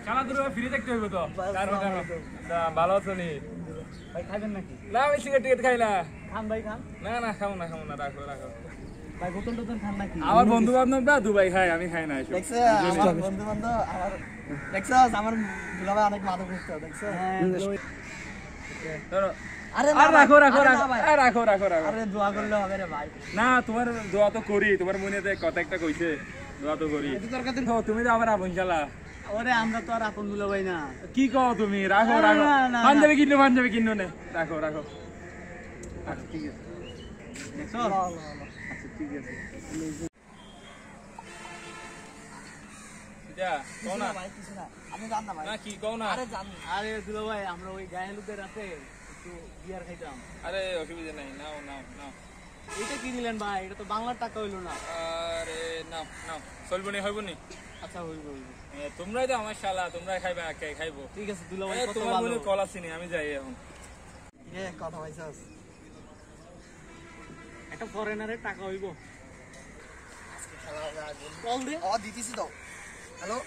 খেলাধুলা ফ্রি দেখতে হইব তো ভালো আছো নি ভাই খাবেন নাকি না আমি সিগারেট টিকেট খাই না খান ভাই খান না না খাবো না রাখো ভাই বোতল টোতল খান নাকি আমার বন্ধু বান্ধবরা দুবাই খায় আমি খাই না দেখছ আমার বন্ধু বান্ধব আমার দেখছ আমার দুলাভাই অনেক মাদক মুক্ত দেখছ ধরো আরে রাখো আরে দোয়া করলে হবে রে ভাই না তোমার দোয়া তো করি তোমার মনে তে কথা একটা কইছে দোয়া তো করি তুমি তো আবার আপন শালা ওরে আমরা তো আর আপন দুলাভাই না কি কও তুমি রাখো পাঞ্জাবি কিনো নে রাখো আচ্ছা ঠিক আছে দেখছো আচ্ছা ঠিক আছে যা কও না ভাই কিছু না আমি জানতাম ভাই না কি কও না আরে দুলাভাই আমরা ওই গায়ে লোকের আছে একটু বিয়ার খাইতাম আরে অসুবিধা নাই নাও এটা কি দিলেন ভাই এটা তো বাংলার টাকা হইলো না আরে নাও চলবো নি হইব নি আচ্ছা হইব তোমরাই তো আমার শালা তোমরাই খাইবা কে খাইবো ঠিক আছে দুলাভাই কত ভালো তোমার কল আসেনি আমি যাই এখন এ কথা ভাইছাস একটা ফরেনারের টাকা হইব আজকে খেলা কল দে দিতেছি দাও হ্যালো